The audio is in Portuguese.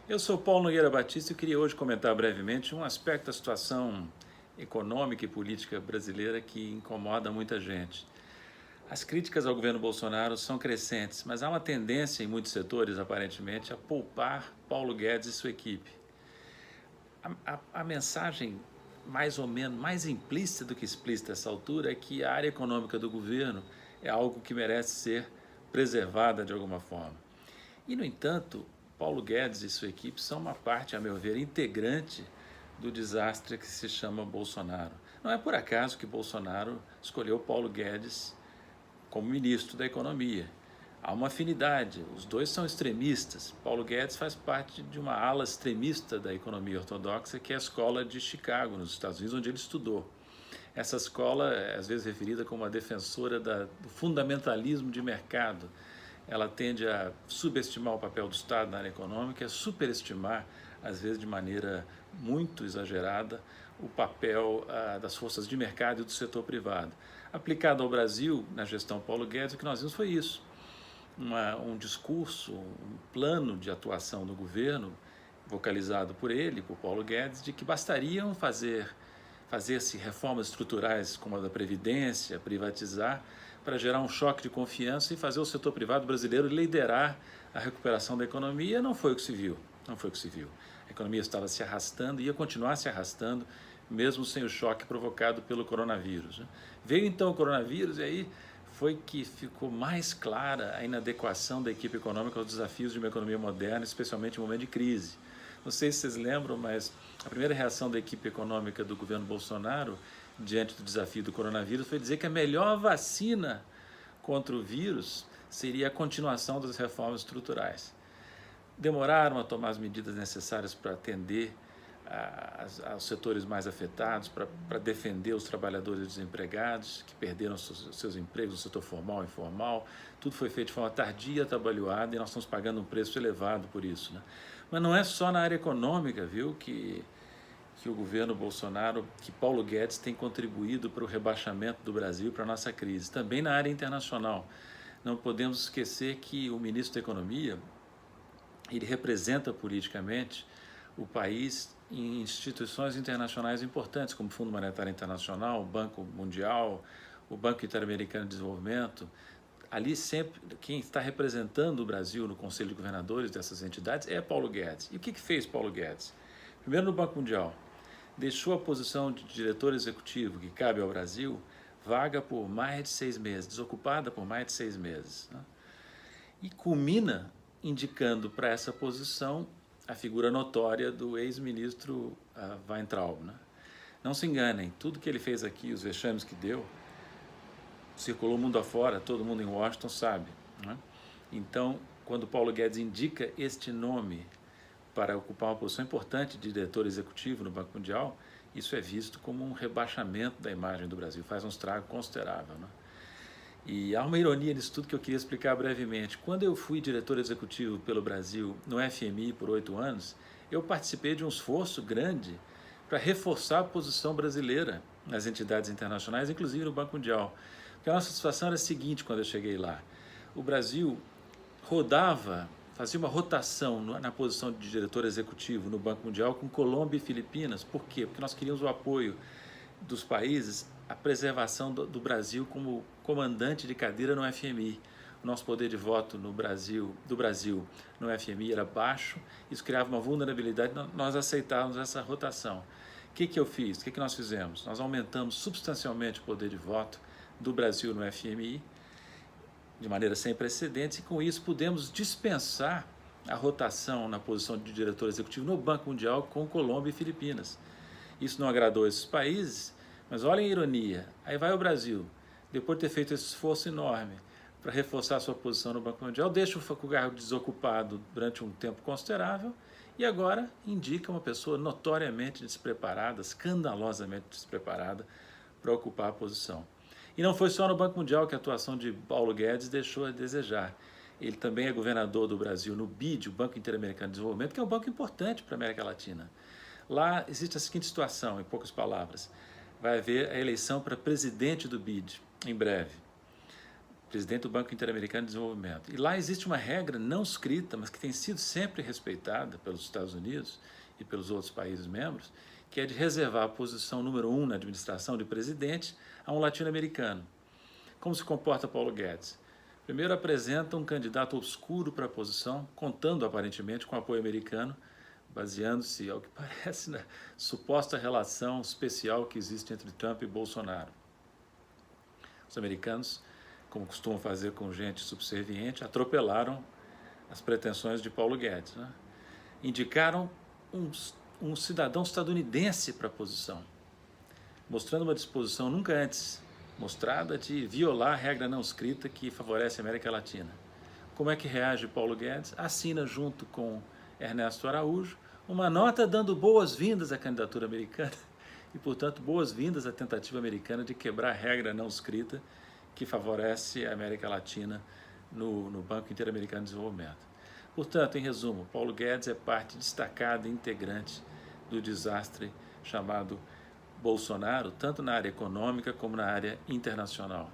Eu sou Paulo Nogueira Batista e queria hoje comentar brevemente um aspecto da situação econômica e política brasileira que incomoda muita gente. As críticas ao governo Bolsonaro são crescentes, mas há uma tendência em muitos setores, aparentemente, a poupar Paulo Guedes e sua equipe. A mensagem mais ou menos, mais implícita do que explícita a essa altura, é que a área econômica do governo é algo que merece ser preservada de alguma forma. E, no entanto, Paulo Guedes e sua equipe são uma parte, a meu ver, integrante do desastre que se chama Bolsonaro. Não é por acaso que Bolsonaro escolheu Paulo Guedes como ministro da Economia. Há uma afinidade, os dois são extremistas. Paulo Guedes faz parte de uma ala extremista da economia ortodoxa, que é a escola de Chicago, nos Estados Unidos, onde ele estudou. Essa escola é às vezes referida como a defensora do fundamentalismo de mercado. Ela tende a subestimar o papel do Estado na área econômica, a superestimar, às vezes de maneira muito exagerada, o papel das forças de mercado e do setor privado. Aplicado ao Brasil, na gestão Paulo Guedes, o que nós vimos foi isso. Um discurso, um plano de atuação do governo, vocalizado por ele, por Paulo Guedes, de que bastariam fazer-se reformas estruturais como a da Previdência, privatizar, para gerar um choque de confiança e fazer o setor privado brasileiro liderar a recuperação da economia. Não foi o que se viu, não foi o que se viu. A economia estava se arrastando e ia continuar se arrastando, mesmo sem o choque provocado pelo coronavírus. Veio então o coronavírus e aí foi que ficou mais clara a inadequação da equipe econômica aos desafios de uma economia moderna, especialmente em momento de crise. Não sei se vocês lembram, mas a primeira reação da equipe econômica do governo Bolsonaro diante do desafio do coronavírus foi dizer que a melhor vacina contra o vírus seria a continuação das reformas estruturais. Demoraram a tomar as medidas necessárias para atender aos setores mais afetados, para defender os trabalhadores desempregados que perderam seus empregos no setor formal e informal. Tudo foi feito de forma tardia, atabalhoada, e nós estamos pagando um preço elevado por isso, né? Mas não é só na área econômica, viu, que o governo Bolsonaro, que Paulo Guedes tem contribuído para o rebaixamento do Brasil, para a nossa crise. Também na área internacional. Não podemos esquecer que o ministro da Economia, ele representa politicamente o país em instituições internacionais importantes, como o Fundo Monetário Internacional, o Banco Mundial, o Banco Interamericano de Desenvolvimento. Ali sempre, quem está representando o Brasil no Conselho de Governadores dessas entidades é Paulo Guedes. E o que fez Paulo Guedes? Primeiro, no Banco Mundial, deixou a posição de diretor executivo que cabe ao Brasil vaga por mais de 6 meses, desocupada por mais de 6 meses, né? E culmina indicando para essa posição a figura notória do ex-ministro Weintraub, né? Não se enganem, tudo que ele fez aqui, os vexames que deu, circulou o mundo afora, todo mundo em Washington sabe, né? Então, quando Paulo Guedes indica este nome para ocupar uma posição importante de diretor executivo no Banco Mundial, isso é visto como um rebaixamento da imagem do Brasil, faz um estrago considerável, né? E há uma ironia nisso tudo que eu queria explicar brevemente. Quando eu fui diretor executivo pelo Brasil no FMI por 8 anos, eu participei de um esforço grande para reforçar a posição brasileira nas entidades internacionais, inclusive no Banco Mundial. Porque a nossa situação era a seguinte quando eu cheguei lá. O Brasil fazia uma rotação na posição de diretor executivo no Banco Mundial com Colômbia e Filipinas. Por quê? Porque nós queríamos o apoio dos países, a preservação do Brasil como comandante de cadeira no FMI. O nosso poder de voto do Brasil no FMI era baixo, isso criava uma vulnerabilidade, nós aceitávamos essa rotação. O que eu fiz? O que nós fizemos? Nós aumentamos substancialmente o poder de voto do Brasil no FMI, de maneira sem precedentes, e com isso pudemos dispensar a rotação na posição de diretor executivo no Banco Mundial com Colômbia e Filipinas. Isso não agradou a esses países, mas olhem a ironia. Aí vai o Brasil, depois de ter feito esse esforço enorme para reforçar a sua posição no Banco Mundial, deixa o cargo desocupado durante um tempo considerável e agora indica uma pessoa notoriamente despreparada, escandalosamente despreparada para ocupar a posição. E não foi só no Banco Mundial que a atuação de Paulo Guedes deixou a desejar. Ele também é governador do Brasil no BID, o Banco Interamericano de Desenvolvimento, que é um banco importante para a América Latina. Lá existe a seguinte situação, em poucas palavras. Vai haver a eleição para presidente do BID, em breve. presidente do Banco Interamericano de Desenvolvimento. E lá existe uma regra não escrita, mas que tem sido sempre respeitada pelos Estados Unidos e pelos outros países membros, que é de reservar a posição número 1 na administração de presidente a um latino-americano. Como se comporta Paulo Guedes? Primeiro apresenta um candidato obscuro para a posição, contando aparentemente com apoio americano, baseando-se, ao que parece, na suposta relação especial que existe entre Trump e Bolsonaro. Os americanos, como costumam fazer com gente subserviente, atropelaram as pretensões de Paulo Guedes, né? Indicaram um cidadão estadunidense para a posição, mostrando uma disposição nunca antes mostrada de violar a regra não escrita que favorece a América Latina. Como é que reage Paulo Guedes? Assina junto com Ernesto Araújo uma nota dando boas-vindas à candidatura americana e, portanto, boas-vindas à tentativa americana de quebrar a regra não escrita que favorece a América Latina no Banco Interamericano de Desenvolvimento. Portanto, em resumo, Paulo Guedes é parte destacada e integrante do desastre chamado Bolsonaro, tanto na área econômica como na área internacional.